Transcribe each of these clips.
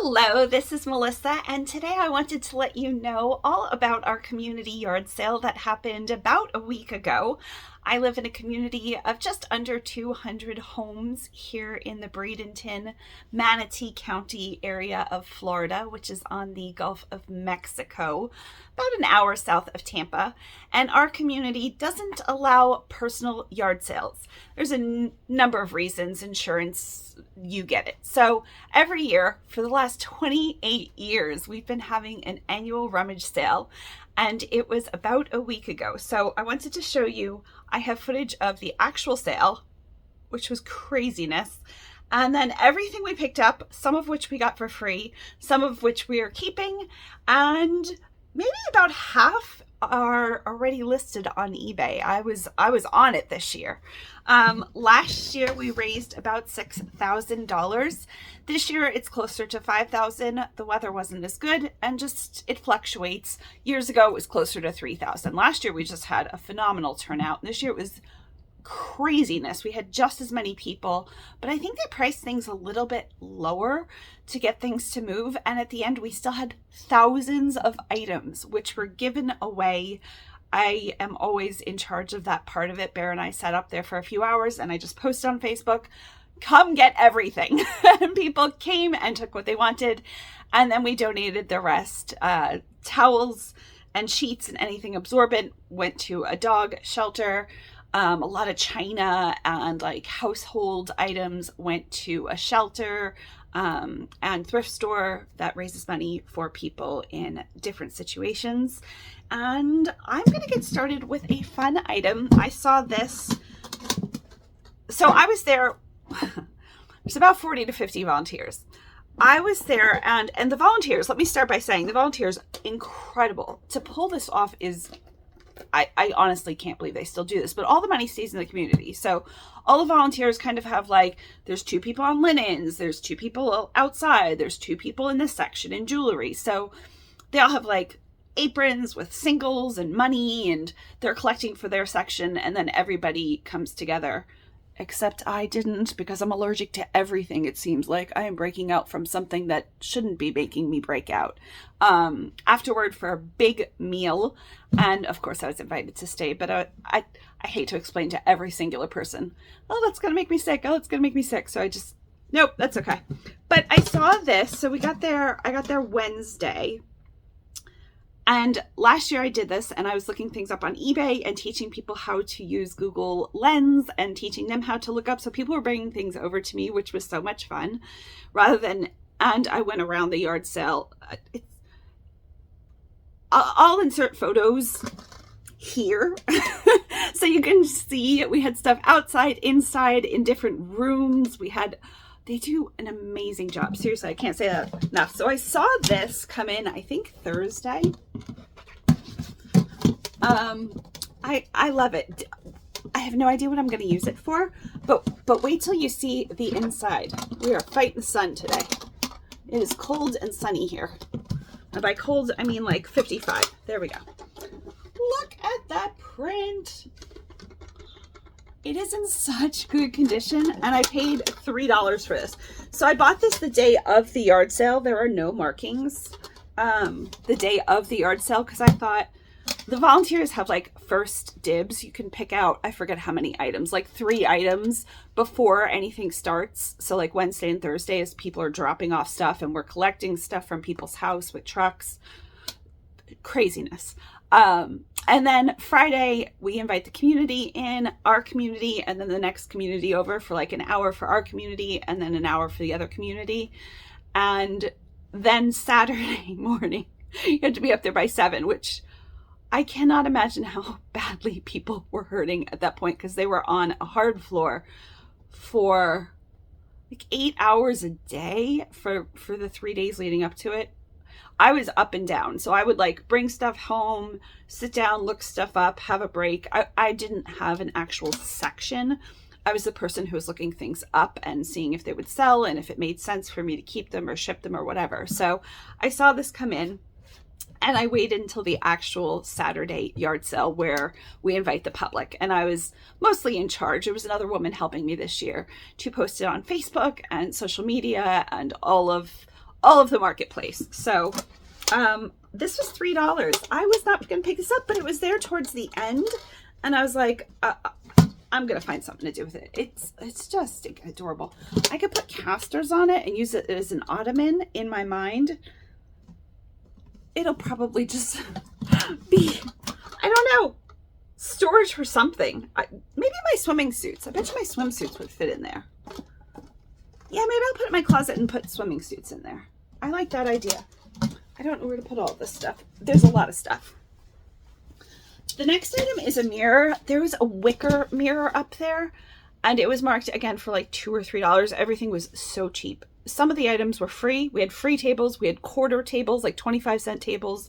Hello, this is Melissa, and today I wanted to let you know all about our community yard sale that happened about a week ago. I live in a community of just under 200 homes here in the Bradenton, Manatee County area of Florida, which is on the Gulf of Mexico, about an hour south of Tampa. And our community doesn't allow personal yard sales. There's a number of reasons. Insurance, you get it. So every year for the last 28 years, we've been having an annual rummage sale, and it was about a week ago. So I wanted to show you, I have footage of the actual sale, which was craziness. And then everything we picked up, some of which we got for free, some of which we are keeping, and maybe about half are already listed on eBay. I was on it this year. Last year we raised about $6,000. This year it's closer to 5,000. The weather wasn't as good, and just it fluctuates. Years ago it was closer to 3,000. Last year we just had a phenomenal turnout. This year it was craziness. We had just as many people, but I think they priced things a little bit lower to get things to move. And at the end, we still had thousands of items which were given away. I am always in charge of that part of it. Bear and I sat up there for a few hours, and I just posted on Facebook, come get everything. And people came and took what they wanted. And then we donated the rest. Towels and sheets and anything absorbent went to a dog shelter. A lot of china and like household items went to a shelter and thrift store that raises money for people in different situations. And I'm going to get started with a fun item. I saw this. So I was there. There's about 40 to 50 volunteers. I was there, and the volunteers, let me start by saying the volunteers, incredible. To pull this off is, I honestly can't believe they still do this, but all the money stays in the community. So all the volunteers kind of have like, there's 2 people on linens, there's 2 people outside, there's 2 people in this section in jewelry. So they all have like aprons with singles and money, and they're collecting for their section, and then everybody comes together. Except I didn't, because I'm allergic to everything. It seems like I am breaking out from something that shouldn't be making me break out. Afterward for a big meal. And of course I was invited to stay, but I hate to explain to every singular person, oh, that's going to make me sick. Oh, it's going to make me sick. So I just, nope, that's okay. But I saw this. So I got there Wednesday. And last year I did this, and I was looking things up on eBay and teaching people how to use Google Lens and teaching them how to look up. So people were bringing things over to me, which was so much fun. And I went around the yard sale. I'll insert photos here so you can see. We had stuff outside, inside, in different rooms. They do an amazing job. Seriously, I can't say that enough. So I saw this come in, I think Thursday. I love it. I have no idea what I'm going to use it for, but wait till you see the inside. We are fighting the sun today. It is cold and sunny here. And by cold, I mean like 55. There we go. Look at that print. It is in such good condition, and I paid $3 for this. So I bought this the day of the yard sale. There are no markings the day of the yard sale, because I thought the volunteers have like first dibs. You can pick out, I forget how many items, like 3 items before anything starts. So like Wednesday and Thursday, as people are dropping off stuff and we're collecting stuff from people's house with trucks. Craziness. And then Friday, we invite the community in, our community, and then the next community over for like an hour for our community, and then an hour for the other community. And then Saturday morning, you had to be up there by 7, which I cannot imagine how badly people were hurting at that point, because they were on a hard floor for like 8 hours a day for the 3 days leading up to it. I was up and down. So I would like bring stuff home, sit down, look stuff up, have a break. I didn't have an actual section. I was the person who was looking things up and seeing if they would sell and if it made sense for me to keep them or ship them or whatever. So I saw this come in, and I waited until the actual Saturday yard sale where we invite the public. And I was mostly in charge. There was another woman helping me this year to post it on Facebook and social media and all of all of the marketplace. So this was $3. I was not going to pick this up, but it was there towards the end. And I was like, I'm going to find something to do with it. It's just adorable. I could put casters on it and use it as an ottoman in my mind. It'll probably just be, I don't know, storage for something. Maybe my swimming suits. I bet you my swimsuits would fit in there. Yeah, maybe I'll put it in my closet and put swimming suits in there. I like that idea. I don't know where to put all this stuff. There's a lot of stuff. The next item is a mirror. There was a wicker mirror up there, and it was marked again for like $2 or $3. Everything was so cheap. Some of the items were free. We had free tables. We had quarter tables, like 25-cent tables.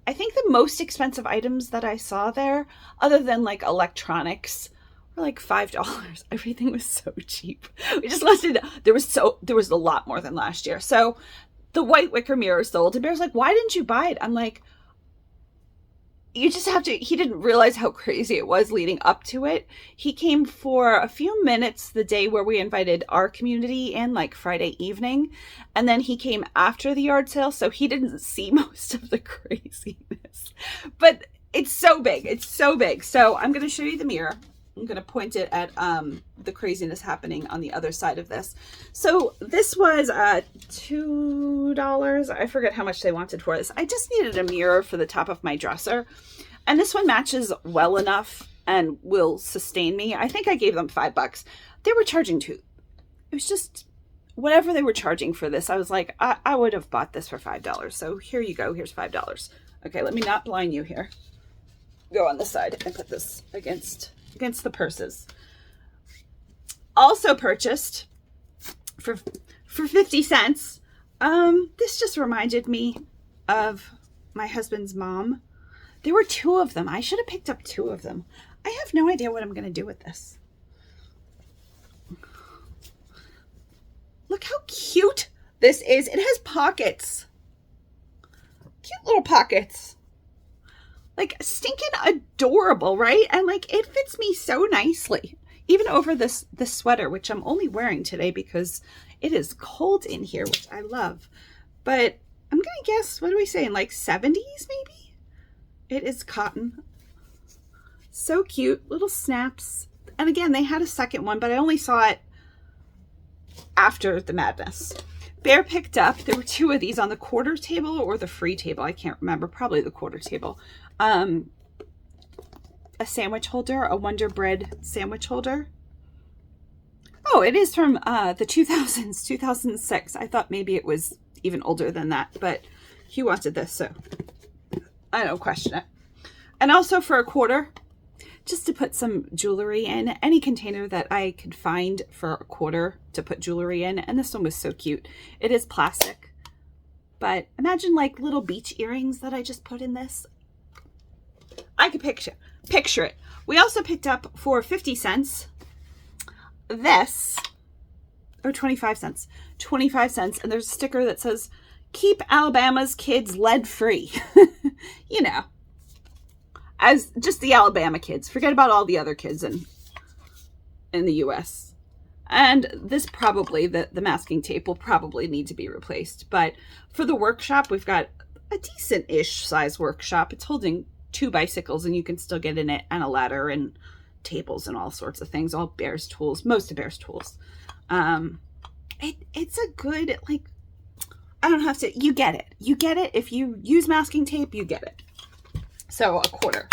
I think the most expensive items that I saw there, other than like electronics, were like $5. Everything was so cheap. We just listed, there was a lot more than last year. So the white wicker mirror sold, and Bear's like, why didn't you buy it? I'm like, you just have to, he didn't realize how crazy it was leading up to it. He came for a few minutes the day where we invited our community in, like Friday evening. And then he came after the yard sale, so he didn't see most of the craziness. But it's so big. It's so big. So I'm going to show you the mirror. I'm going to point it at the craziness happening on the other side of this. So this was $2. I forget how much they wanted for this. I just needed a mirror for the top of my dresser. And this one matches well enough and will sustain me. I think I gave them $5. They were charging $2. It was just whatever they were charging for this. I was like, I would have bought this for $5. So here you go. Here's $5. Okay, let me not blind you here. Go on this side and put this against the purses. Also purchased for 50 cents. This just reminded me of my husband's mom. There were 2 of them. I should have picked up 2 of them. I have no idea what I'm going to do with this. Look how cute this is. It has pockets. Cute little pockets. Like, stinking adorable, right? And like, it fits me so nicely. Even over this sweater, which I'm only wearing today because it is cold in here, which I love. But I'm going to guess, what are we saying? Like 70s maybe? It is cotton. So cute. Little snaps. And again, they had a second one, but I only saw it after the madness. Bear picked up, there were 2 of these on the quarter table or the free table. I can't remember. Probably the quarter table. A sandwich holder, a Wonder Bread sandwich holder. Oh, it is from the 2000s, 2006. I thought maybe it was even older than that, but he wanted this, so I don't question it. And also for a quarter, just to put some jewelry in, any container that I could find for a quarter to put jewelry in. And this one was so cute. It is plastic, but imagine like little beach earrings that I just put in this. I could picture it. We also picked up for 50 cents this, or 25 cents, 25 cents. And there's a sticker that says, keep Alabama's kids lead free. You know, as just the Alabama kids, forget about all the other kids in the US. And this probably, the masking tape will probably need to be replaced. But for the workshop, we've got a decent-ish size workshop. It's holding 2 bicycles and you can still get in it, and a ladder and tables and all sorts of things. All Bear's tools, most of Bear's tools. It's a good, like, I don't have to, you get it. You get it. If you use masking tape, you get it. So a quarter.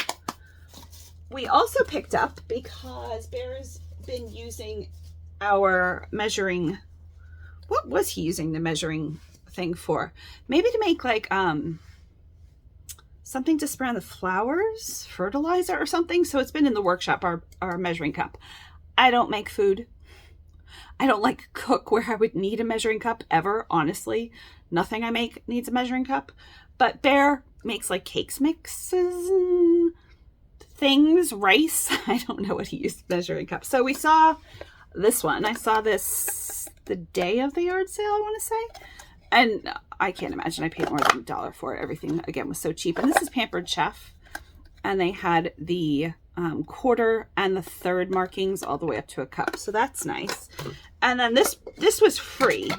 We also picked up, because Bear's been using our measuring, what was he using the measuring thing for? Maybe to make like something to spray on the flowers, fertilizer or something. So it's been in the workshop, our measuring cup. I don't make food. I don't like cook where I would need a measuring cup ever, honestly. Nothing I make needs a measuring cup. But Bear makes like cakes mixes and things, rice. I don't know what he used measuring cup. So we saw this one. I saw this the day of the yard sale, I want to say. And I can't imagine I paid more than $1 for it. Everything, again, was so cheap. And this is Pampered Chef. And they had the quarter and the third markings all the way up to a cup. So that's nice. And then this was free.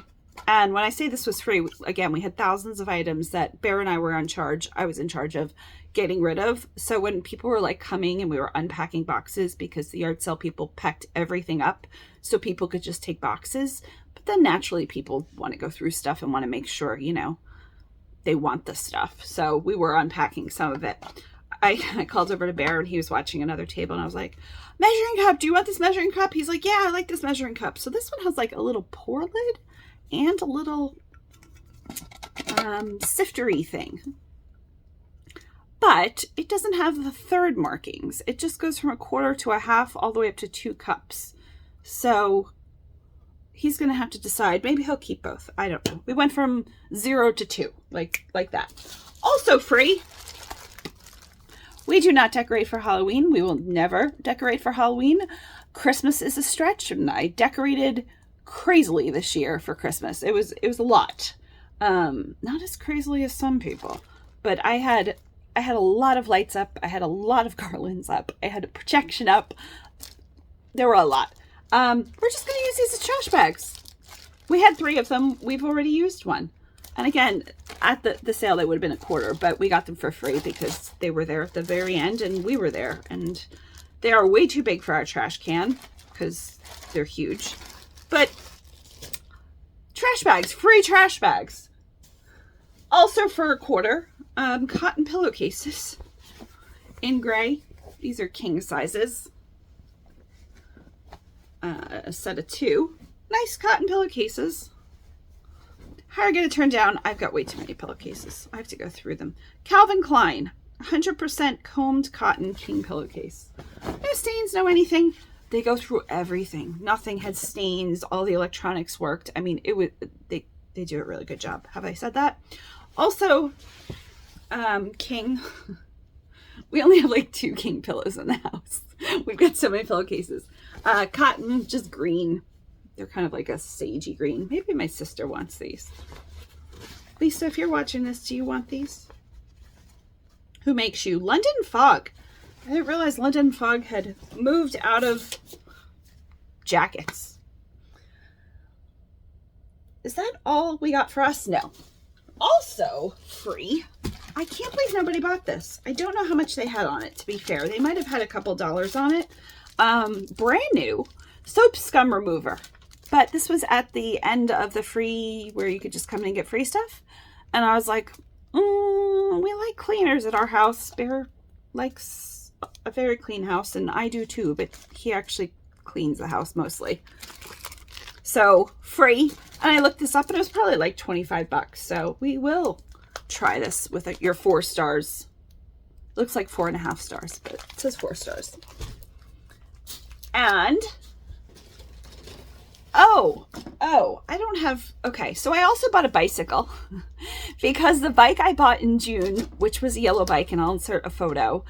And when I say this was free, again, we had thousands of items that Bear and I were in charge. I was in charge of getting rid of. So when people were like coming and we were unpacking boxes, because the yard sale people packed everything up so people could just take boxes. But then naturally people want to go through stuff and want to make sure, you know, they want the stuff. So we were unpacking some of it. I called over to Bear and he was watching another table and I was like, measuring cup, do you want this measuring cup? He's like, yeah, I like this measuring cup. So this one has like a little pour lid and a little siftery thing. But it doesn't have the third markings. It just goes from 1/4 to 1/2 all the way up to 2 cups. So he's going to have to decide. Maybe he'll keep both. I don't know. We went from 0 to 2, like that. Also free. We do not decorate for Halloween. We will never decorate for Halloween. Christmas is a stretch, and I decorated crazily this year for Christmas. It was a lot. Not as crazily as some people, but I had a lot of lights up. I had a lot of garlands up. I had a projection up. There were a lot. We're just going to use these as trash bags. We had 3 of them. We've already used one. And again, at the sale, they would have been 1/4, but we got them for free because they were there at the very end and we were there. And they are way too big for our trash can because they're huge. But trash bags, free trash bags. Also for 1/4, cotton pillowcases in gray. These are king sizes. A set of 2. Nice cotton pillowcases. How are you going to turn down? I've got way too many pillowcases. I have to go through them. Calvin Klein, 100% combed cotton king pillowcase. No stains, no anything. They go through everything. Nothing had stains. All the electronics worked. I mean, they do a really good job. Have I said that? Also, king. We only have like 2 king pillows in the house. We've got so many pillowcases. Cotton, just green. They're kind of like a sagey green. Maybe my sister wants these. Lisa, if you're watching this, do you want these? Who makes you? London Fog. I didn't realize London Fog had moved out of jackets. Is that all we got for us? No. Also free. I can't believe nobody bought this. I don't know how much they had on it, to be fair. They might have had a couple dollars on it. Brand new soap scum remover. But this was at the end of the free, where you could just come in and get free stuff. And I was like, we like cleaners at our house. Bear likes a very clean house, and I do too, but he actually cleans the house mostly. So free. And I looked this up and it was probably like 25 bucks. So we will try this with your 4 stars. Looks like 4.5 stars, but it says 4 stars. And I don't have, okay, so I also bought a bicycle because the bike I bought in June, which was a yellow bike, and I'll insert a photo,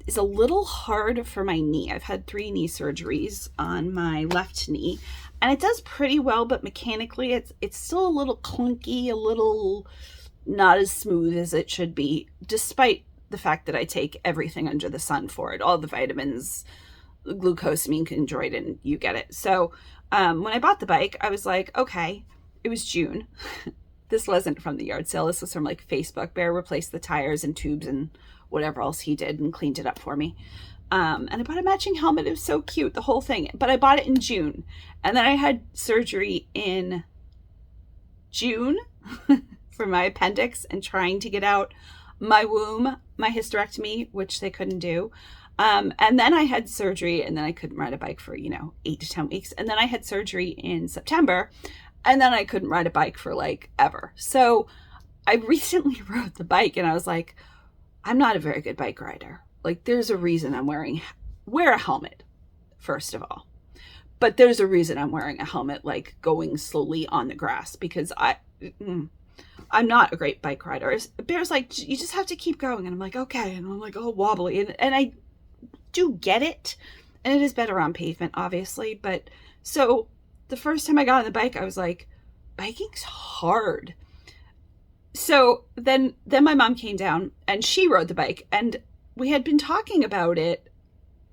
is a little hard for my knee. I've had 3 knee surgeries on my left knee, and it does pretty well, but mechanically it's still a little clunky, a little not as smooth as it should be, despite the fact that I take everything under the sun for it, all the vitamins, glucosamine, chondroitin, you get it. So when I bought the bike, I was like, okay, it was June. This wasn't from the yard sale. This was from like Facebook. Bear replaced the tires and tubes and whatever else he did and cleaned it up for me. And I bought a matching helmet. It was so cute, the whole thing. But I bought it in June. And then I had surgery in June for my appendix and trying to get out my womb, my hysterectomy, which they couldn't do. And then I had surgery, and then I couldn't ride a bike for, 8 to 10 weeks. And then I had surgery in September, and then I couldn't ride a bike for like ever. So I recently rode the bike and I was like, I'm not a very good bike rider. Like, there's a reason I'm wear a helmet, first of all. But there's a reason I'm wearing a helmet, like going slowly on the grass, because I'm not a great bike rider. Bear's like, you just have to keep going. And I'm like, okay. And I'm like, all wobbly. And I do get it, and it is better on pavement, obviously. But so the first time I got on the bike, I was like, biking's hard. So then my mom came down and she rode the bike, and we had been talking about it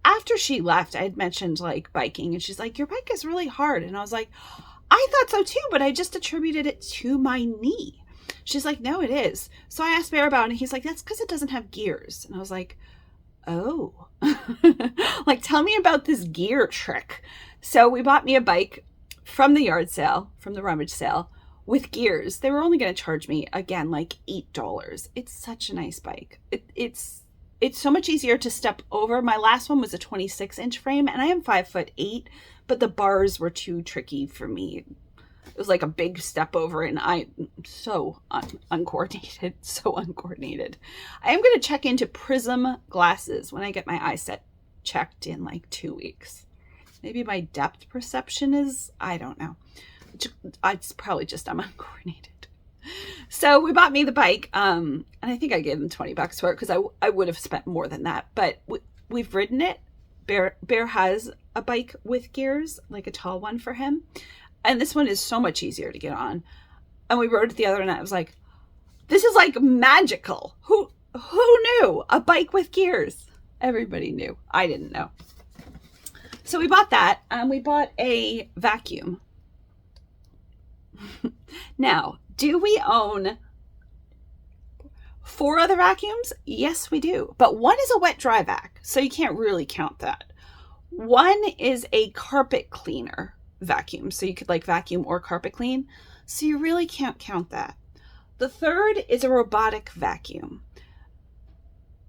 after she left. I had mentioned like biking, and she's like, your bike is really hard. And I was like, I thought so too, but I just attributed it to my knee. She's like, no, it is. So I asked Bear about it, and he's like, that's because it doesn't have gears. And I was like, oh, like, tell me about this gear trick. So we bought me a bike from the yard sale, from the rummage sale, with gears. They were only going to charge me, again, like $8. It's such a nice bike. It's so much easier to step over. My last one was a 26-inch frame, and I am 5'8", but the bars were too tricky for me. It was like a big step over, and I'm so uncoordinated, so uncoordinated. I am going to check into Prism glasses when I get my eye set checked in like 2 weeks. Maybe my depth perception is, I don't know. It's probably just I'm uncoordinated. So we bought me the bike, and I think I gave them $20 for it because I would have spent more than that. But we've ridden it. Bear has a bike with gears, like a tall one for him. And this one is so much easier to get on. And we rode it the other night. I was like, this is like magical. Who knew? A bike with gears. Everybody knew. I didn't know. So we bought that, and we bought a vacuum. Now, do we own 4 other vacuums? Yes, we do. But one is a wet dry vac, so you can't really count that. One is a carpet cleaner vacuum, so you could like vacuum or carpet clean, so you really can't count that. The third is a robotic vacuum,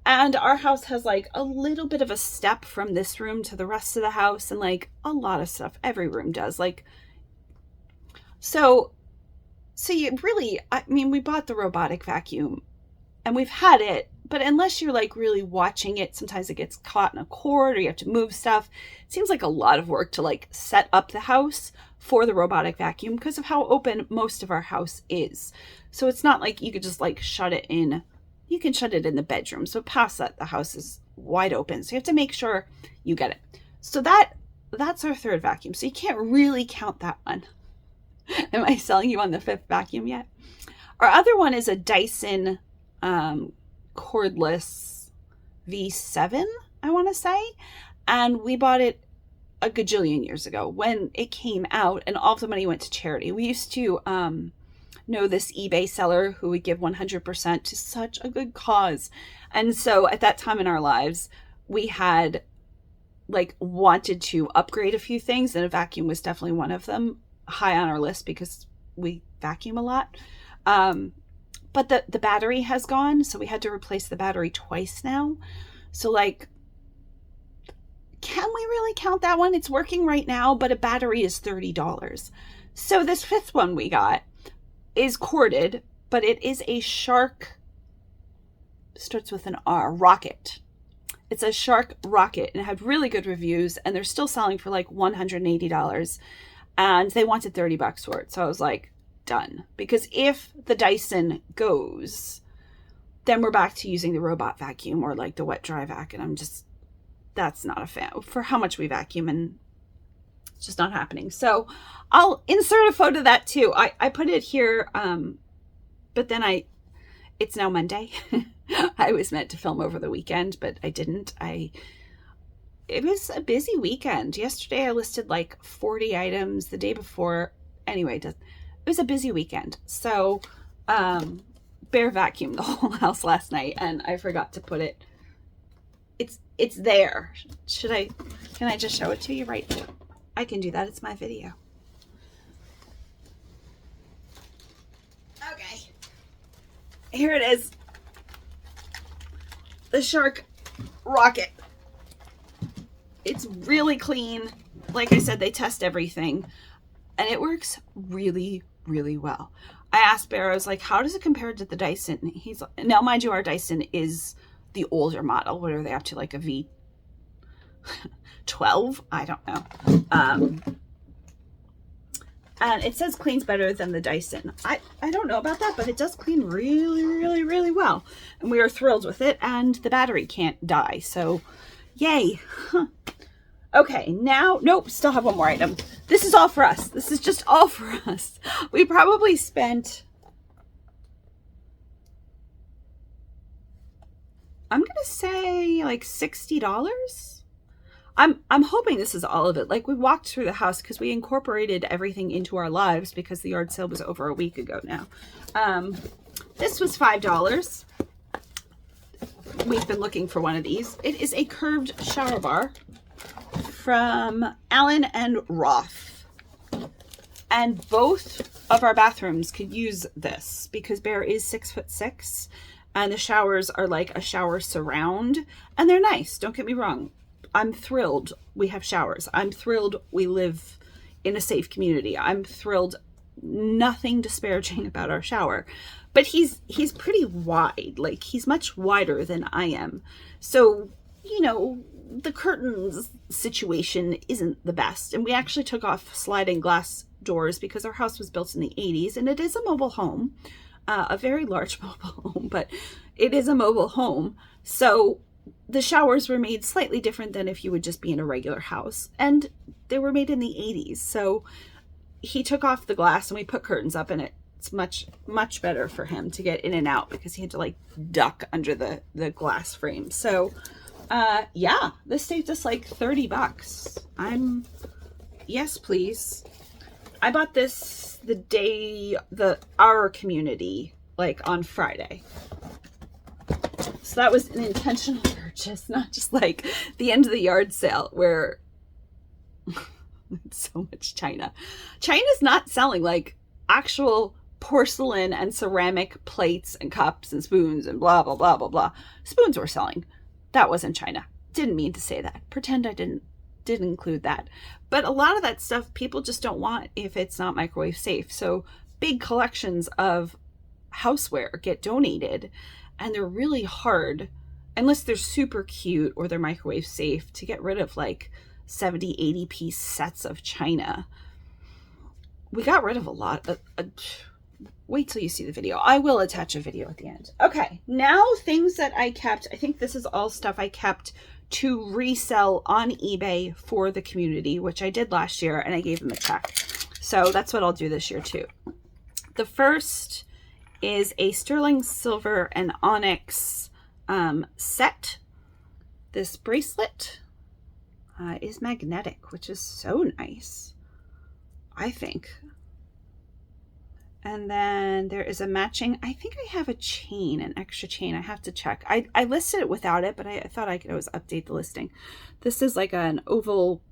and our house has like a little bit of a step from this room to the rest of the house, and like a lot of stuff every room does, like, so you really, I mean, we bought the robotic vacuum and we've had it, but unless you're like really watching it, sometimes it gets caught in a cord or you have to move stuff. It seems like a lot of work to like set up the house for the robotic vacuum because of how open most of our house is. So it's not like you could just like shut it in. You can shut it in the bedroom. So past that, the house is wide open. So you have to make sure you get it. So that's our third vacuum. So you can't really count that one. Am I selling you on the 5th vacuum yet? Our other one is a Dyson cordless V7, I want to say. And we bought it a gajillion years ago when it came out, and all of the money went to charity. We used to know this eBay seller who would give 100% to such a good cause. And so at that time in our lives, we had like wanted to upgrade a few things, and a vacuum was definitely one of them, high on our list because we vacuum a lot. But the battery has gone, so we had to replace the battery twice now. So like, can we really count that one? It's working right now, but a battery is $30. So this 5th one we got is corded, but it is a Shark, starts with an R, rocket. It's a Shark rocket, and it had really good reviews, and they're still selling for like $180. And they wanted $30 for it. So I was like, done. Because if the Dyson goes, then we're back to using the robot vacuum or like the wet dry vac. And I'm just, that's not a fan for how much we vacuum, and it's just not happening. So I'll insert a photo of that too. I put it here, but then it's now Monday. I was meant to film over the weekend, but I didn't. It was a busy weekend. Yesterday I listed like 40 items. The day before, anyway, it was a busy weekend. So Bear vacuumed the whole house last night, and I forgot to put it. It's there. Can I just show it to you right now? I can do that. It's my video. Okay. Here it is. The Shark rocket. It's really clean. Like I said, they test everything, and it works really, really well. I asked Bear, I was like, how does it compare to the Dyson? He's like, now mind you, our Dyson is the older model. What are they up to, like a V12? I don't know. And it says cleans better than the Dyson. I don't know about that, but it does clean really, really, really well. And we are thrilled with it, and the battery can't die, so yay. Okay, now, nope, still have one more item. This is all for us. This is just all for us. We probably spent, I'm going to say like $60. I'm hoping this is all of it. Like, we walked through the house because we incorporated everything into our lives because the yard sale was over a week ago now. This was $5. We've been looking for one of these. It is a curved shower bar from Allen and Roth. And both of our bathrooms could use this because Bear is 6'6", and the showers are like a shower surround, and they're nice. Don't get me wrong. I'm thrilled we have showers. I'm thrilled we live in a safe community. I'm thrilled, nothing disparaging about our shower. But he's pretty wide. Like, he's much wider than I am. So, you know, the curtains situation isn't the best. And we actually took off sliding glass doors because our house was built in the 80s, and it is a mobile home, a very large mobile home, but it is a mobile home. So the showers were made slightly different than if you would just be in a regular house, and they were made in the 80s. So he took off the glass and we put curtains up, and it's much better for him to get in and out because he had to like duck under the glass frame. So yeah, this saved us like $30. Yes, please. I bought this the day our community, like on Friday. So that was an intentional purchase, not just like the end of the yard sale where so much China. China's not selling like actual porcelain and ceramic plates and cups and spoons and blah, blah, blah, blah, blah. Spoons were selling. That wasn't China. Didn't mean to say that. Pretend I didn't include that. But a lot of that stuff people just don't want if it's not microwave safe. So big collections of houseware get donated, and they're really hard, unless they're super cute or they're microwave safe, to get rid of like 70, 80 piece sets of china. We got rid of a lot. Wait till you see the video. I will attach a video at the end. Okay, now things that I kept. I think this is all stuff I kept to resell on eBay for the community, which I did last year, and I gave them a check. So that's what I'll do this year too. The first is a sterling silver and onyx set. This bracelet is magnetic, which is so nice, I think. And then there is a matching, I think I have a chain, an extra chain. I have to check. I listed it without it, but I thought I could always update the listing. This is like an oval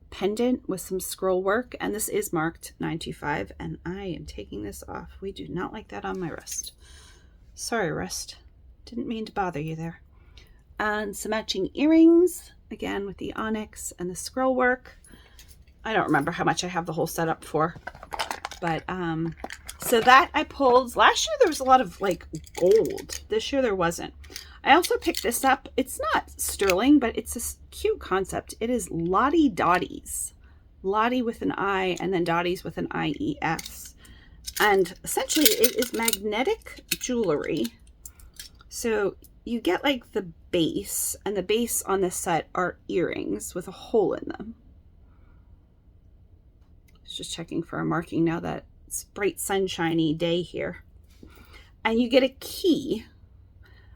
pendant with some scroll work, and this is marked 925, and I am taking this off. We do not like that on my wrist. Sorry, wrist. Didn't mean to bother you there. And some matching earrings, again with the onyx and the scroll work. I don't remember how much I have the whole setup for, but so that I pulled. Last year there was a lot of like gold. This year there wasn't. I also picked this up. It's not sterling, but it's a cute concept. It is Lottie Dotties. Lottie with an I and then Dotties with an I-E-S. And essentially it is magnetic jewelry. So you get like the base, and the base on this set are earrings with a hole in them. Just checking for a marking now that it's bright sunshiny day here. And you get a key,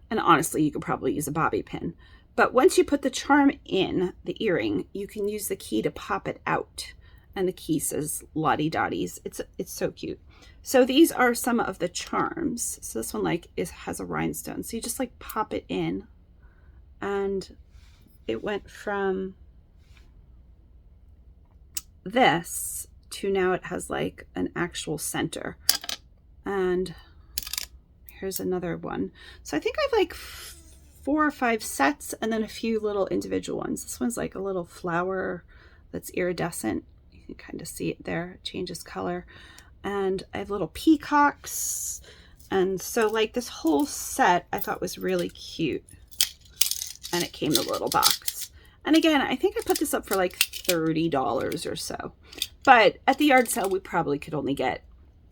and honestly you could probably use a bobby pin, but once you put the charm in the earring, you can use the key to pop it out, and the key says Lottie Dotties. It's so cute. So these are some of the charms. So this one like has a rhinestone, so you just like pop it in, and it went from this to now it has like an actual center. And here's another one. So I think I have like 4 or 5 sets and then a few little individual ones. This one's like a little flower that's iridescent. You can kind of see it there. It changes color. And I have little peacocks. And so like this whole set I thought was really cute. And it came in a little box. And again, I think I put this up for like $30 or so. But at the yard sale, we probably could only get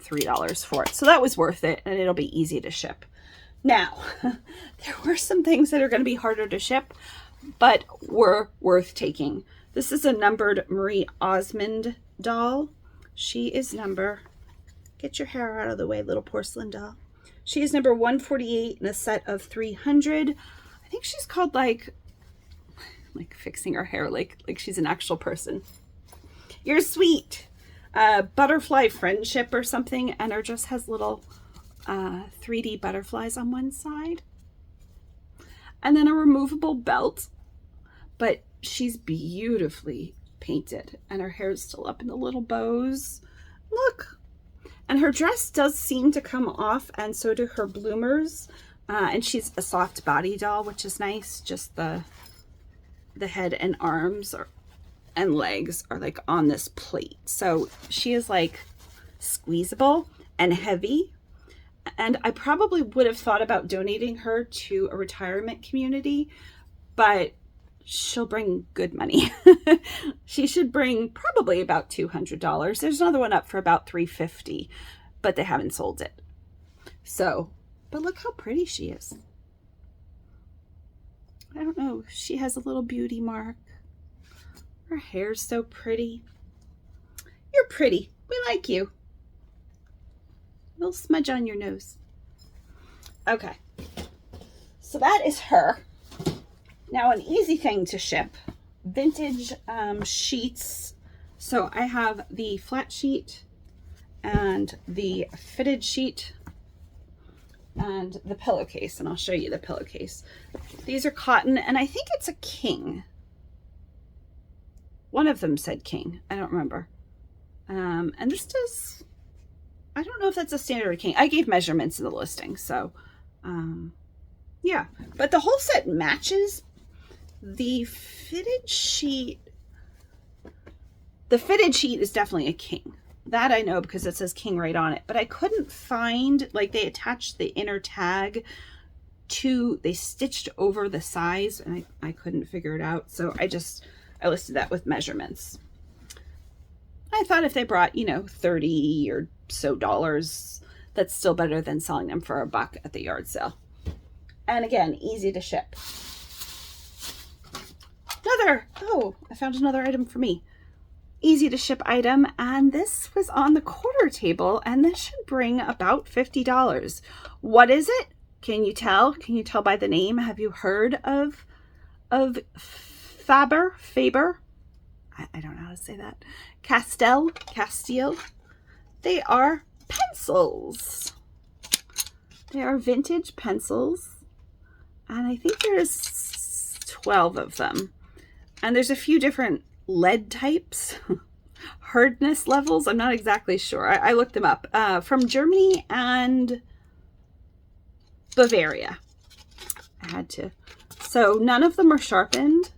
$3 for it. So that was worth it, and it'll be easy to ship. Now, there were some things that are going to be harder to ship, but were worth taking. This is a numbered Marie Osmond doll. She is number, get your hair out of the way, little porcelain doll. She is number 148 in a set of 300. I think she's called like like fixing her hair like she's an actual person. You're sweet. Butterfly friendship or something, and her dress has little 3D butterflies on one side. And then a removable belt, but she's beautifully painted and her hair is still up in the little bows. Look. And her dress does seem to come off, and so do her bloomers. And she's a soft body doll, which is nice. Just the head and arms and legs are like on this plate. So she is like squeezable and heavy. And I probably would have thought about donating her to a retirement community, but she'll bring good money. She should bring probably about $200. There's another one up for about $350, but they haven't sold it. So, but look how pretty she is. I don't know. She has a little beauty mark. Her hair's so pretty. You're pretty. We like you. A little smudge on your nose. Okay. So that is her. Now, an easy thing to ship. Vintage sheets. So I have the flat sheet and the fitted sheet and the pillowcase. And I'll show you the pillowcase. These are cotton, and I think it's a king. One of them said king. I don't remember. And this does... I don't know if that's a standard king. I gave measurements in the listing, so yeah. But the whole set matches. The fitted sheet. The fitted sheet is definitely a king. That I know because it says king right on it. But I couldn't find, like, they attached the inner tag to, they stitched over the size, and I couldn't figure it out. So I listed that with measurements. I thought if they brought, $30 or so dollars, that's still better than selling them for $1 at the yard sale. And again, easy to ship. I found another item for me. Easy to ship item, and this was on the quarter table, and this should bring about $50. What is it? Can you tell? Can you tell by the name? Have you heard of Faber? I don't know how to say that. Castile. They are pencils. They are vintage pencils. And I think there's 12 of them. And there's a few different lead types. Hardness levels. I'm not exactly sure. I looked them up. From Germany and Bavaria. I had to. So none of them are sharpened.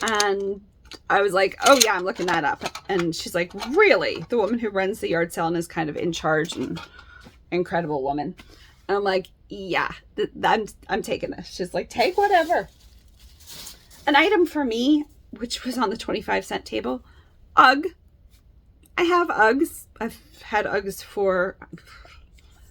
And I was like, oh yeah, I'm looking that up. And she's like, really? The woman who runs the yard sale and is kind of in charge and incredible woman. And I'm like, yeah, I'm taking this. She's like, take whatever. An item for me, which was on the 25-cent table, UGG. I have UGGs. I've had UGGs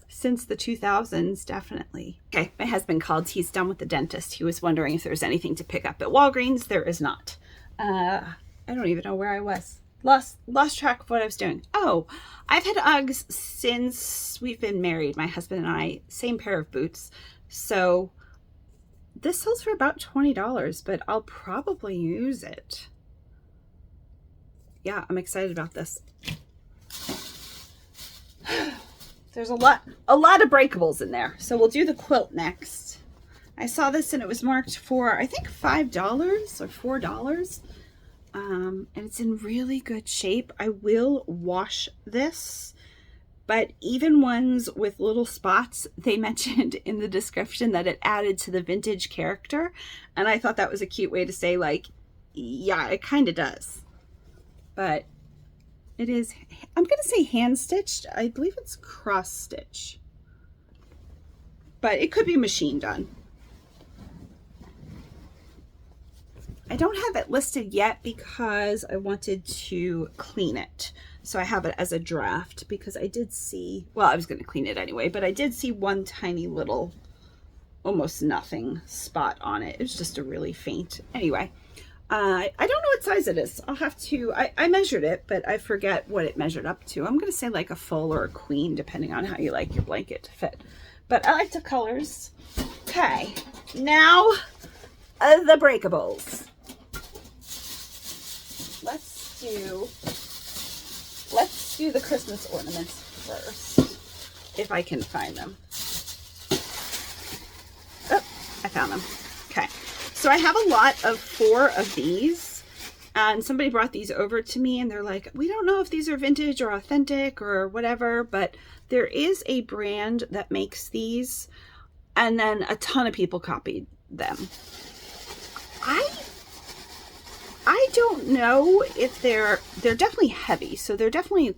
since the 2000s, definitely. Okay, my husband called. He's done with the dentist. He was wondering if there was anything to pick up at Walgreens. There is not. I don't even know where I was. Lost track of what I was doing. Oh, I've had UGGs since we've been married, my husband and I. Same pair of boots. So this sells for about $20, but I'll probably use it. Yeah, I'm excited about this. There's a lot of breakables in there. So we'll do the quilt next. I saw this and it was marked for, I think, $5 or $4. And it's in really good shape. I will wash this, but even ones with little spots, they mentioned in the description that it added to the vintage character. And I thought that was a cute way to say, like, yeah, it kind of does. But it is, I'm going to say hand stitched. I believe it's cross stitch, but it could be machine done. I don't have it listed yet because I wanted to clean it. So I have it as a draft because I did see, well, I was going to clean it anyway, but I did see one tiny little, almost nothing spot on it. It was just a really faint. Anyway, I don't know what size it is. I'll have to, I measured it, but I forget what it measured up to. I'm going to say like a full or a queen, depending on how you like your blanket to fit. But I like the colors. Okay, now the breakables. Let's do the Christmas ornaments first, if I can find them. Oh, I found them. Okay, so I have a lot of 4 of these, and somebody brought these over to me, and they're like, we don't know if these are vintage or authentic or whatever, but there is a brand that makes these, and then a ton of people copied them. I don't know if they're definitely heavy, so they're definitely,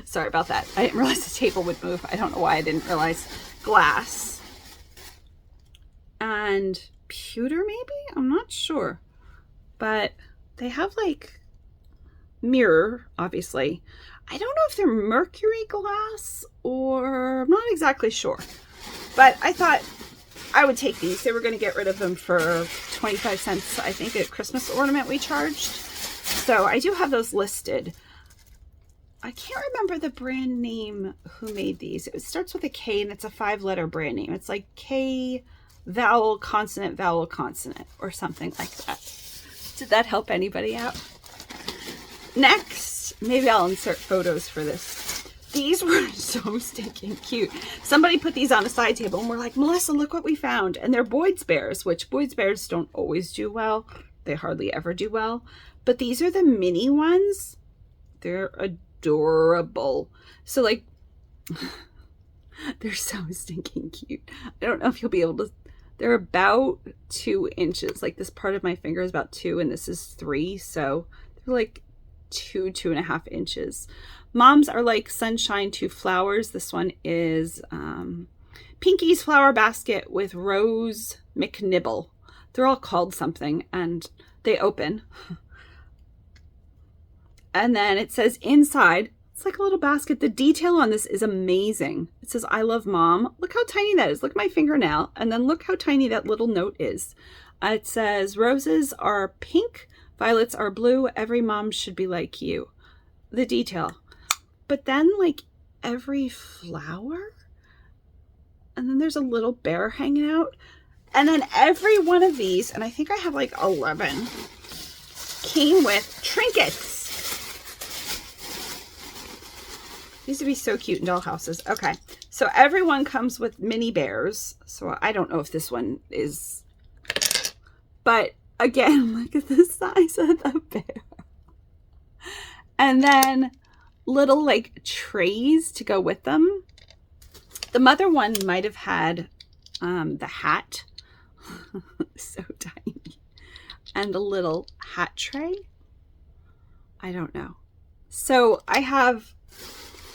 sorry about that. I didn't realize the table would move. I don't know why I didn't realize. Glass and pewter, maybe? I'm not sure. But they have like mirror, obviously. I don't know if they're mercury glass or I'm not exactly sure. But I thought I would take these. They were going to get rid of them for 25 cents, I think, at Christmas ornament we charged. So I do have those listed. I can't remember the brand name who made these. It starts with a K and it's a 5-letter brand name. It's like K vowel consonant or something like that. Did that help anybody out? Next, maybe I'll insert photos for this. These were so stinking cute. Somebody put these on a side table and we're like, Melissa, look what we found. And they're Boyd's Bears, which Boyd's Bears don't always do well. They hardly ever do well. But these are the mini ones. They're adorable. So like, they're so stinking cute. I don't know if you'll be able to, they're about 2 inches. Like this part of my finger is about 2 and this is 3. So they're like 2.5 inches. Mom's are like sunshine to flowers. This one is Pinky's flower basket with Rose McNibble. They're all called something and they open. And then it says inside, it's like a little basket. The detail on this is amazing. It says, I love mom. Look how tiny that is. Look at my fingernail. And then look how tiny that little note is. It says, roses are pink, violets are blue. Every mom should be like you. The detail. But then like every flower. And then there's a little bear hanging out. And then every one of these, and I think I have like 11, came with trinkets. These would be so cute in dollhouses. Okay, so everyone comes with mini bears. So I don't know if this one is, but again, look at the size of the bear. And then little like trays to go with them. The mother one might have had the hat, so tiny, and a little hat tray. I don't know. So I have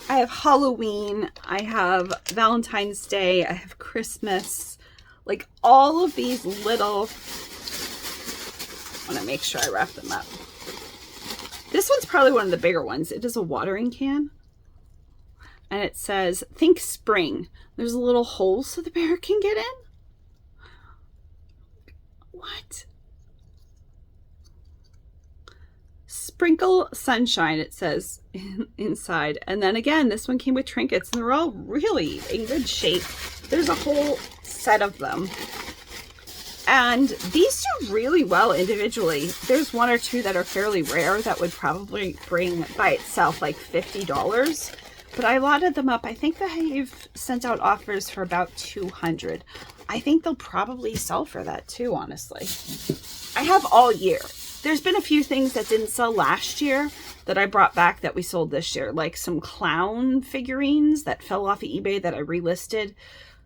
Halloween, I have Valentine's Day, I have Christmas, like all of these little, I want to make sure I wrap them up. This one's probably one of the bigger ones. It is a watering can. And it says, think spring. There's a little hole so the bear can get in. What? Sprinkle sunshine, it says inside. And then again, this one came with trinkets and they're all really in good shape. There's a whole set of them. And these do really well individually. There's 1 or 2 that are fairly rare that would probably bring by itself like $50. But I lotted them up. I think that I've sent out offers for about 200. I think they'll probably sell for that too, honestly. I have all year. There's been a few things that didn't sell last year that I brought back that we sold this year, like some clown figurines that fell off of eBay that I relisted.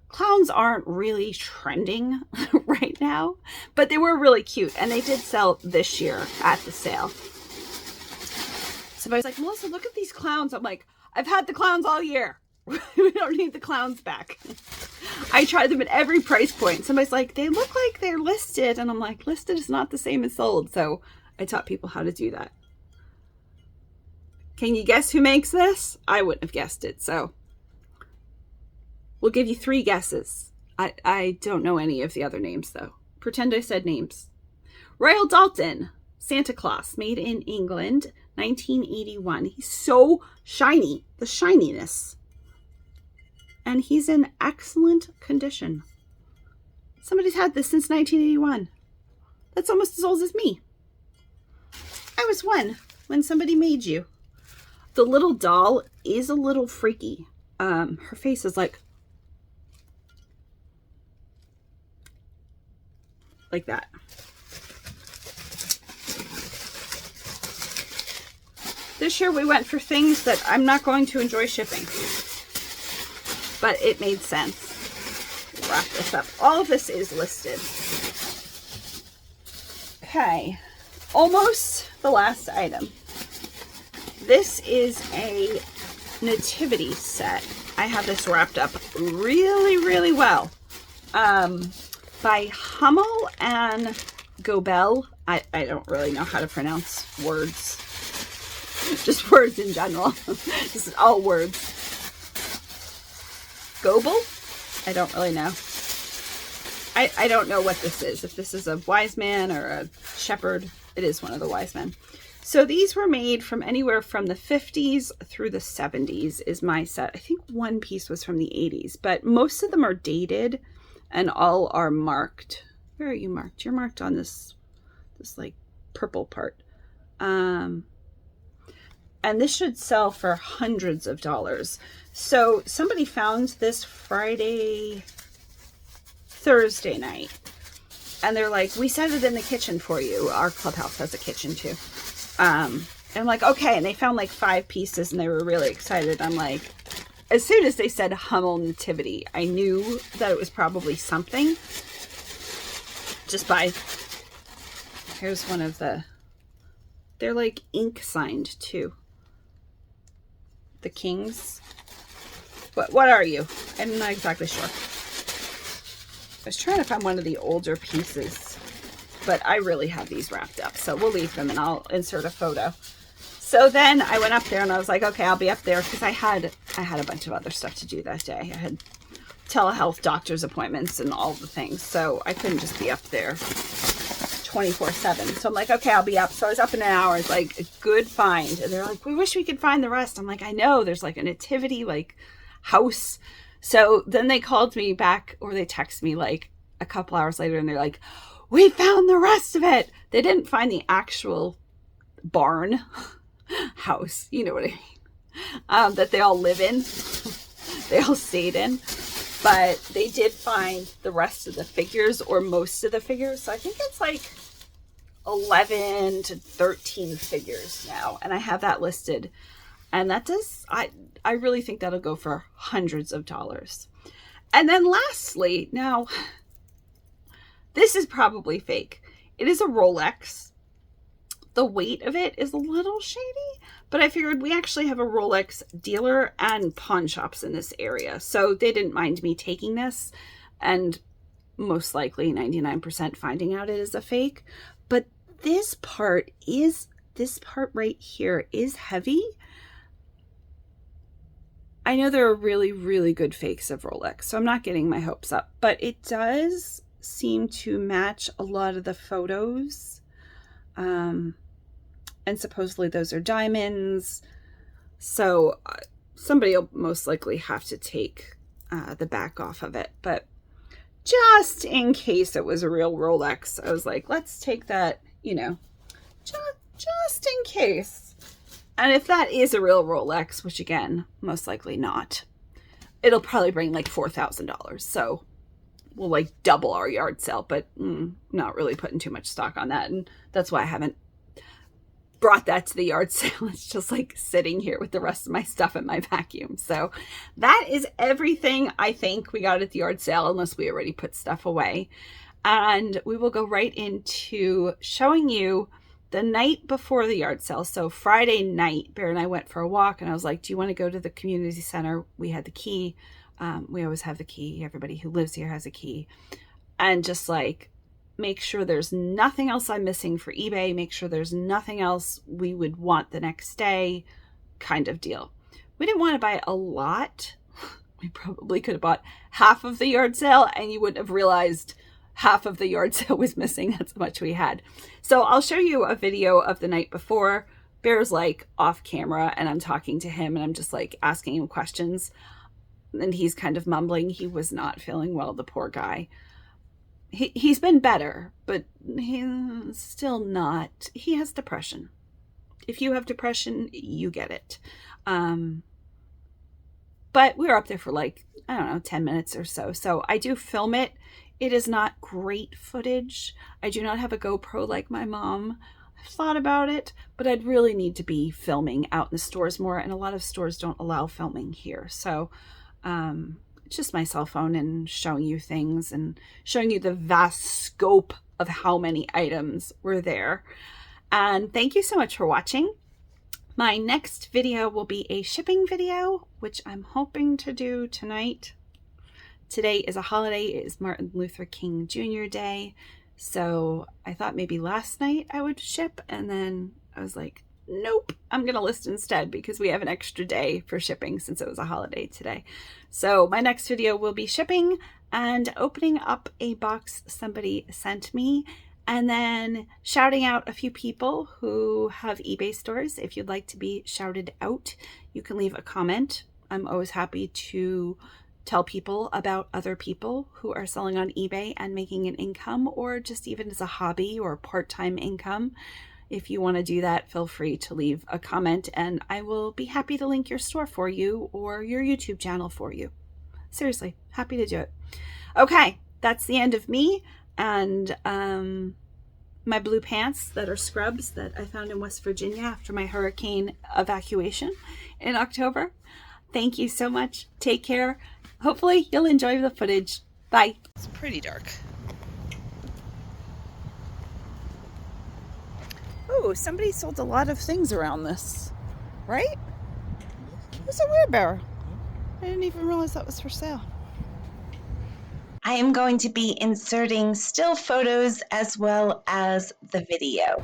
Clowns aren't really trending right now, but they were really cute and they did sell this year at the sale. Somebody's like, Melissa, look at these clowns. I'm like, I've had the clowns all year. We don't need the clowns back. I tried them at every price point. Somebody's like, they look like they're listed. And I'm like, listed is not the same as sold. So I taught people how to do that. Can you guess who makes this? I wouldn't have guessed it. So we'll give you 3 guesses. I don't know any of the other names though. Pretend I said names. Royal Dalton, Santa Claus, made in England, 1981. He's so shiny, the shininess. And he's in excellent condition. Somebody's had this since 1981. That's almost as old as me. I was 1 when somebody made you. The little doll is a little freaky. Her face is like that. This year we went for things that I'm not going to enjoy shipping, but it made sense. Wrap this up. All of this is listed. Okay, almost the last item. This is a nativity set. I have this wrapped up really, really well. By Hummel and Gobel. I don't really know how to pronounce words. Just words in general. This is all words. Gobel? I don't really know. I don't know what this is. If this is a wise man or a shepherd. It is one of the wise men. So these were made from anywhere from the 50s through the 70s is my set. I think one piece was from the 80s, but most of them are dated and all are marked. Where are you marked? You're marked on this like purple part. And this should sell for hundreds of dollars. So somebody found this Thursday night. And they're like, we set it in the kitchen for you. Our clubhouse has a kitchen too. And I'm like, okay. And they found like 5 pieces and they were really excited. I'm like, as soon as they said Hummel Nativity, I knew that it was probably something. Just by, here's one of they're like ink signed too. The kings. What are you? I'm not exactly sure. I was trying to find one of the older pieces, but I really have these wrapped up. So we'll leave them and I'll insert a photo. So then I went up there and I was like, okay, I'll be up there because I had a bunch of other stuff to do that day. I had telehealth doctor's appointments and all the things. So I couldn't just be up there 24/7. So I'm like, okay, I'll be up. So I was up in an hour. It's like a good find. And they're like, we wish we could find the rest. I'm like, I know there's like a nativity like house. So then they called me back, or they texted me like a couple hours later and they're like, we found the rest of it. They didn't find the actual barn house. You know what I mean? That they all live in. They all stayed in. But they did find the rest of the figures, or most of the figures. So I think it's like 11 to 13 figures now. And I have that listed. And that does, I really think that'll go for hundreds of dollars. And then lastly, now, this is probably fake. It is a Rolex. The weight of it is a little shady, but I figured we actually have a Rolex dealer and pawn shops in this area. So they didn't mind me taking this, and most likely 99% finding out it is a fake. But this part right here is heavy. I know there are really, really good fakes of Rolex, so I'm not getting my hopes up, but it does seem to match a lot of the photos. And supposedly those are diamonds. So somebody will most likely have to take the back off of it. But just in case it was a real Rolex, I was like, let's take that, just in case. And if that is a real Rolex, which again, most likely not, it'll probably bring like $4,000. So we'll like double our yard sale, but not really putting too much stock on that. And that's why I haven't brought that to the yard sale. It's just like sitting here with the rest of my stuff in my vacuum. So that is everything I think we got at the yard sale, unless we already put stuff away. And we will go right into showing you the night before the yard sale. So Friday night, Bear and I went for a walk and I was like, do you want to go to the community center? We had the key. We always have the key. Everybody who lives here has a key. And just like, make sure there's nothing else I'm missing for eBay. Make sure there's nothing else we would want the next day, kind of deal. We didn't want to buy a lot. We probably could have bought half of the yard sale and you wouldn't have realized half of the yard sale was missing. That's how much we had. So I'll show you a video of the night before. Bear's like off camera and I'm talking to him and I'm just like asking him questions. And he's kind of mumbling. He was not feeling well, the poor guy. he's been better, but he's still not. He has depression. If you have depression, you get it. But we were up there for like, I don't know, 10 minutes or so. So I do film it. It is not great footage. I do not have a GoPro like my mom. I've thought about it, but I'd really need to be filming out in the stores more. And a lot of stores don't allow filming here. So it's just my cell phone and showing you things and showing you the vast scope of how many items were there. And thank you so much for watching. My next video will be a shipping video, which I'm hoping to do tonight. Today is a holiday. It is Martin Luther King Jr. Day. So I thought maybe last night I would ship, and then I was like, nope, I'm going to list instead because we have an extra day for shipping since it was a holiday today. So my next video will be shipping and opening up a box somebody sent me, and then shouting out a few people who have eBay stores. If you'd like to be shouted out, you can leave a comment. I'm always happy to tell people about other people who are selling on eBay and making an income, or just even as a hobby or part-time income. If you want to do that, feel free to leave a comment and I will be happy to link your store for you or your YouTube channel for you. Seriously, happy to do it. Okay, that's the end of me and my blue pants that are scrubs that I found in West Virginia after my hurricane evacuation in October. Thank you so much. Take care. Hopefully you'll enjoy the footage. Bye. It's pretty dark. Oh, somebody sold a lot of things around this, right? It's a wheelbarrow. I didn't even realize that was for sale. I am going to be inserting still photos as well as the video.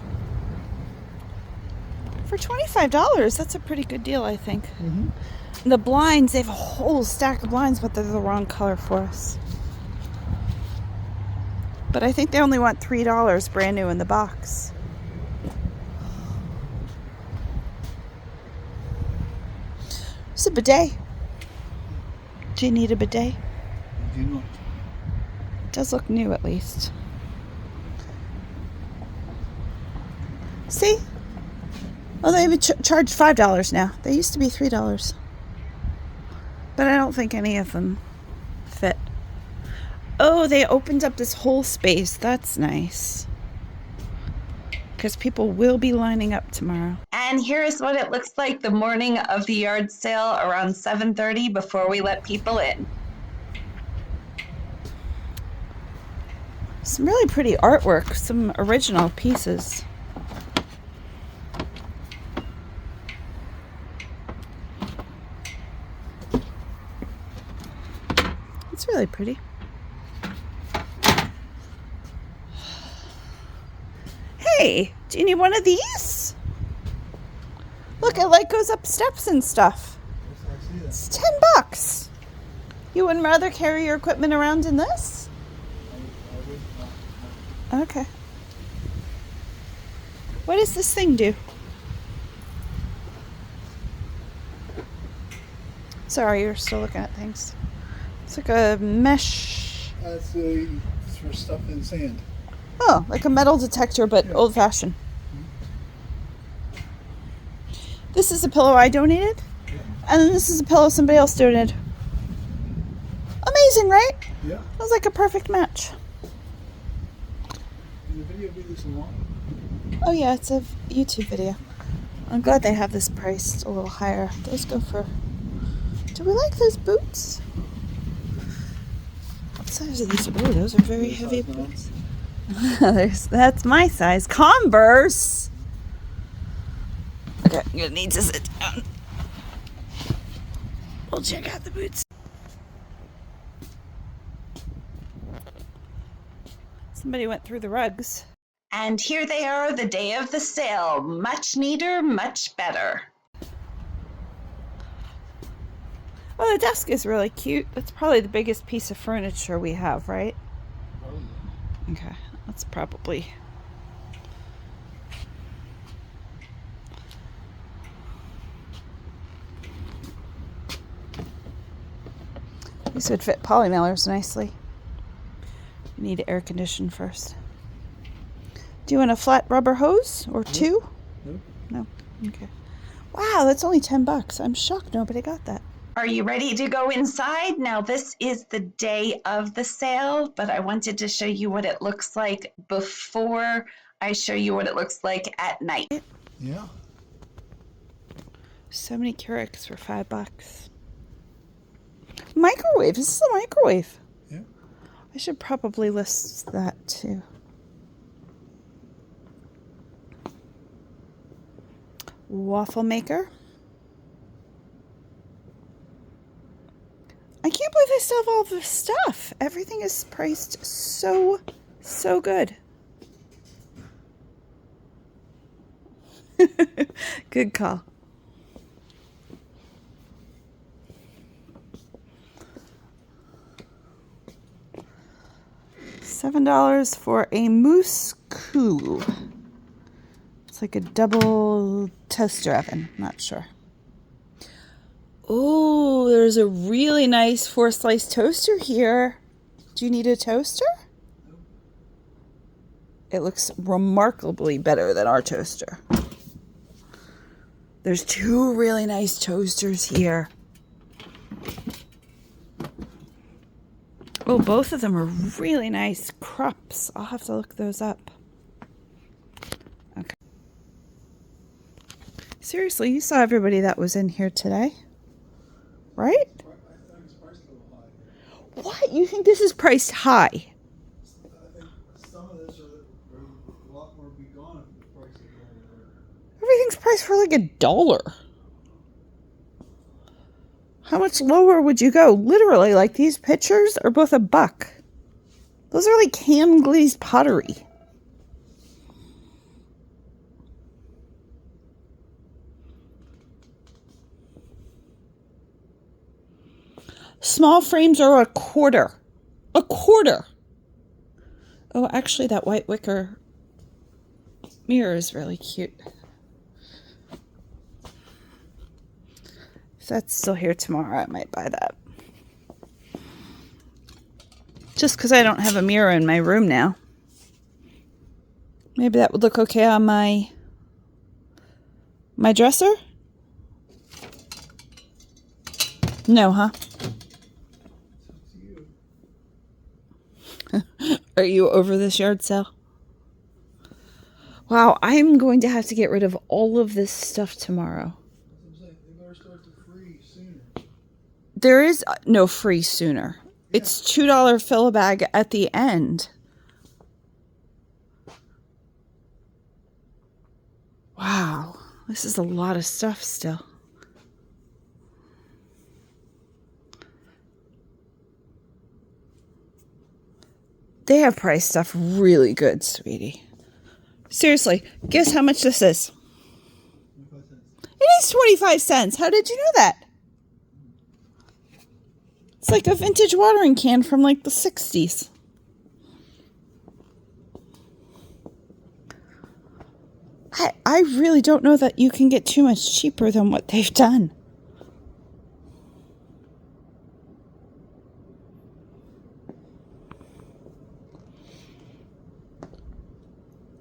For $25, that's a pretty good deal, I think. Mm-hmm. The blinds, they have a whole stack of blinds, but they're the wrong color for us. But I think they only want $3 brand new in the box. It's a bidet. Do you need a bidet? I do not. It does look new at least. See? Oh, they even charge $5 now. They used to be $3. But I don't think any of them fit. Oh, they opened up this whole space. That's nice. Because people will be lining up tomorrow. And here is what it looks like the morning of the yard sale around 7:30 before we let people in. Some really pretty artwork, some original pieces. It's really pretty. Hey, do you need one of these? Look, it like goes up steps and stuff. It's $10. You wouldn't rather carry your equipment around in this? Okay. What does this thing do? Sorry, you're still looking at things. It's like a mesh. It's for stuff in sand. Oh, like a metal detector, but yeah. Old-fashioned. This is a pillow I donated, yeah. And this is a pillow somebody else donated. Amazing, right? Yeah. It was like a perfect match. Can the video be this long? Oh yeah, it's a YouTube video. I'm glad they have this priced a little higher. Those go for... Do we like those boots? What size are these? Oh, those are very heavy boots. That's my size. Converse. Okay, I'm gonna need to sit down. We'll check out the boots. Somebody went through the rugs. And here they are, the day of the sale. Much neater, much better. Oh, the desk is really cute. That's probably the biggest piece of furniture we have, right? Okay, that's probably... These would fit poly mailers nicely. Need to air condition first. Do you want a flat rubber hose or two? Nope. No. Okay. Wow, that's only $10. I'm shocked nobody got that. Are you ready to go inside? Now, this is the day of the sale, but I wanted to show you what it looks like before I show you what it looks like at night. Yeah. So many Keurigs for $5. Microwave. This is a microwave. Yeah. I should probably list that too. Waffle maker. I can't believe they still have all this stuff. Everything is priced so good. Good call. $7 for a mousse cou. It's like a double toaster oven. Not sure. Oh, there's a really nice 4-slice toaster here. Do you need a toaster? It looks remarkably better than our toaster. There's 2 really nice toasters here. Oh, both of them are really nice Krups. I'll have to look those up. Okay. Seriously, you saw everybody that was in here today, right? I think it's priced a little high. What? You think this is priced high? I think some of this are a lot more be gone if the price is lower. Everything's priced for like $1. How much lower would you go? Literally, like these pictures are both $1. Those are like hand glazed pottery. Small frames are $0.25. $0.25. Oh, actually, that white wicker mirror is really cute. If that's still here tomorrow, I might buy that. Just because I don't have a mirror in my room now. Maybe that would look okay on my dresser? No, huh? Are you over this yard sale? Wow, I'm going to have to get rid of all of this stuff tomorrow. They better start to free sooner. There is no free sooner. Yeah. It's $2 fill-a-bag at the end. Wow, this is a lot of stuff still. They have priced stuff really good, sweetie. Seriously, guess how much this is? 25 cents. It is 25 cents. How did you know that? It's like a vintage watering can from like the 60s. I really don't know that you can get too much cheaper than what they've done.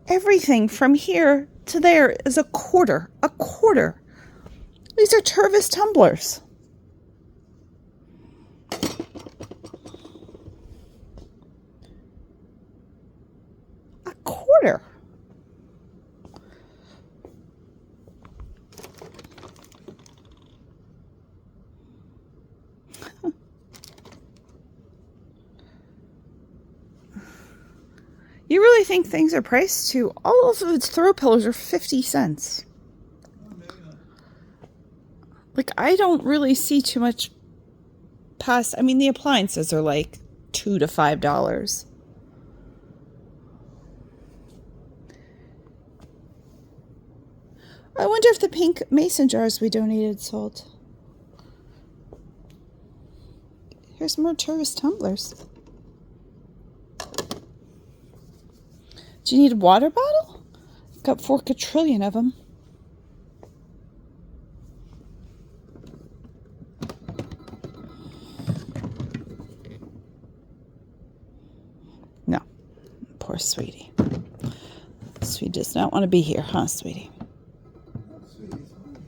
Everything from here to there is $0.25. $0.25. These are Tervis tumblers. $0.25. You really think things are priced too? All of its throw pillows are 50 cents. Like, I don't really see too much past. I mean, the appliances are like $2 to $5. I wonder if the pink mason jars we donated sold. Here's more Tervis tumblers. Do you need a water bottle? Got 4 quadrillion of them. No. Poor sweetie. Sweetie does not want to be here, huh, sweetie? Oh, sweetie, it's fine.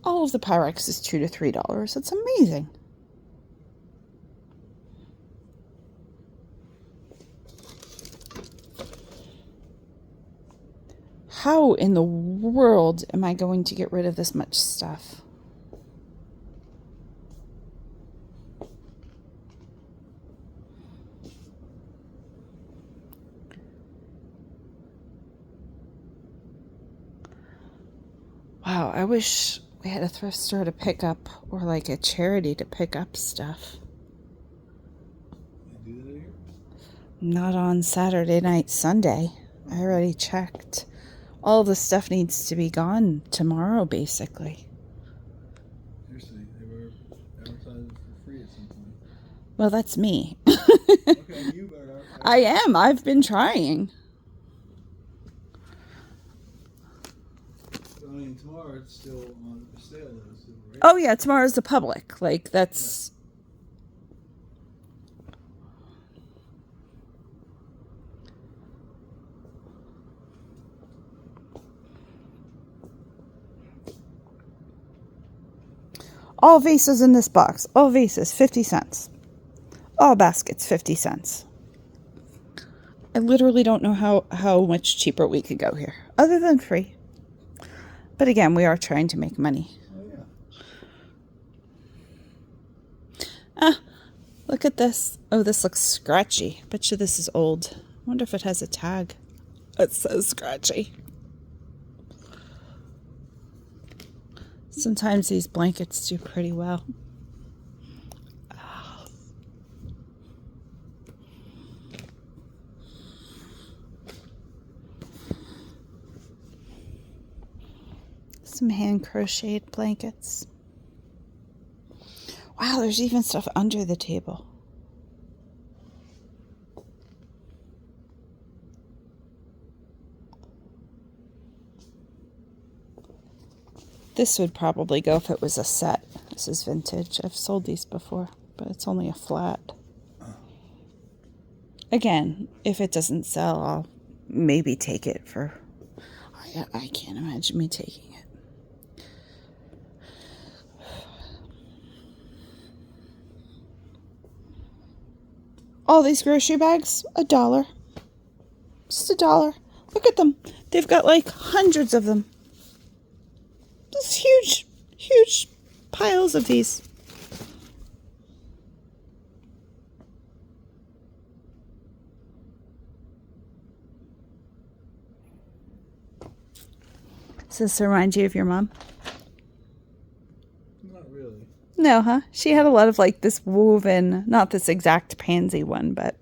All of the Pyrex is $2 to $3. It's amazing. How in the world am I going to get rid of this much stuff? Wow, I wish we had a thrift store to pick up, or like a charity to pick up stuff. They do that here? Not on Saturday night, Sunday. I already checked. All the stuff needs to be gone tomorrow, basically. Seriously, they were advertising for free at some point. Well, that's me. Okay, you better advertise. I am. I've been trying. I mean, tomorrow it's still on sale, though, still, right? Oh, yeah, tomorrow's the public. Like, that's... All vases in this box. All vases, 50 cents. All baskets, 50 cents. I literally don't know how much cheaper we could go here, other than free. But again, we are trying to make money. Oh, yeah. Ah, look at this. Oh, this looks scratchy. Bet you this is old. I wonder if it has a tag. It's so scratchy. Sometimes these blankets do pretty well. Oh. Some hand crocheted blankets. Wow, there's even stuff under the table. This would probably go if it was a set. This is vintage. I've sold these before, but it's only a flat. Again, if it doesn't sell, I'll maybe take it for... I can't imagine me taking it. All these grocery bags, $1. Just $1. Look at them. They've got like hundreds of them. Those huge, huge piles of these. Does this remind you of your mom? Not really. No, huh? She had a lot of like this woven, not this exact pansy one, but,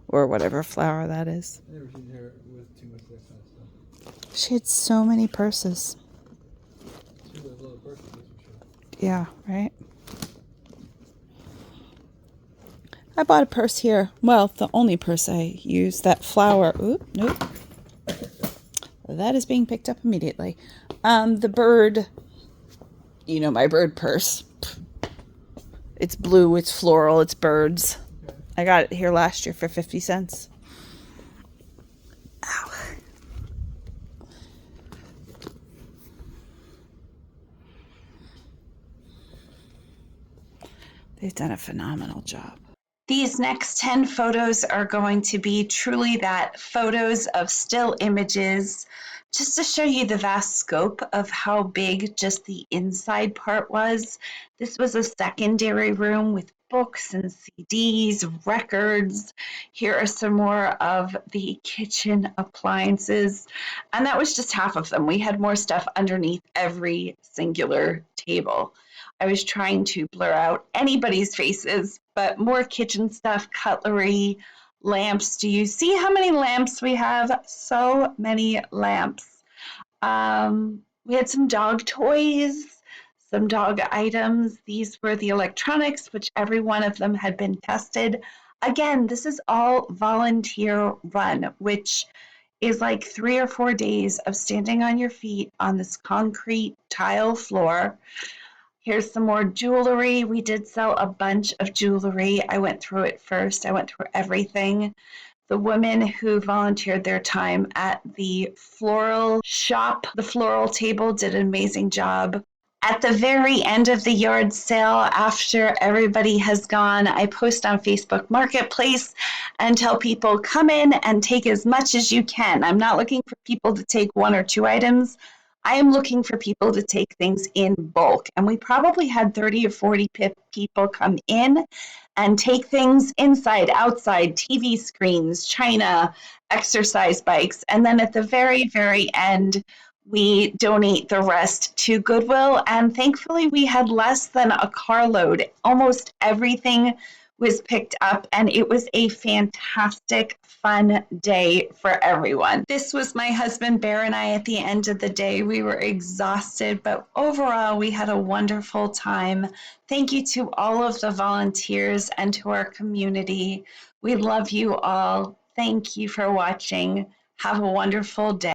or whatever flower that is. I never seen her with too much that kind of stuff. She had so many purses. She was a little person, that's for sure. Yeah, right? I bought a purse here. Well, the only purse I use. That flower. Oop, nope. That is being picked up immediately. The bird. You know my bird purse. It's blue, it's floral, it's birds. Okay. I got it here last year for 50 cents. Ow. They've done a phenomenal job. These next 10 photos are going to be truly that photos of still images, just to show you the vast scope of how big just the inside part was. This was a secondary room with books and CDs, records. Here are some more of the kitchen appliances. And that was just half of them. We had more stuff underneath every singular table. I was trying to blur out anybody's faces, but more kitchen stuff, cutlery, lamps. Do you see how many lamps we have? So many lamps. We had some dog toys, some dog items. These were the electronics, which every one of them had been tested. Again, this is all volunteer run, which is like 3 or 4 days of standing on your feet on this concrete tile floor. Here's some more jewelry. We did sell a bunch of jewelry. I went through it first. I went through everything. The women who volunteered their time at the floral shop, the floral table, did an amazing job. At the very end of the yard sale, after everybody has gone, I post on Facebook Marketplace and tell people come in and take as much as you can. I'm not looking for people to take 1 or 2 items. I am looking for people to take things in bulk. And we probably had 30 or 40 people come in and take things inside, outside, TV screens, china, exercise bikes. And then at the very, very end, we donate the rest to Goodwill. And thankfully, we had less than a carload. Almost everything was picked up, and it was a fantastic, fun day for everyone. This was my husband, Bear, and I at the end of the day. We were exhausted, but overall, we had a wonderful time. Thank you to all of the volunteers and to our community. We love you all. Thank you for watching. Have a wonderful day.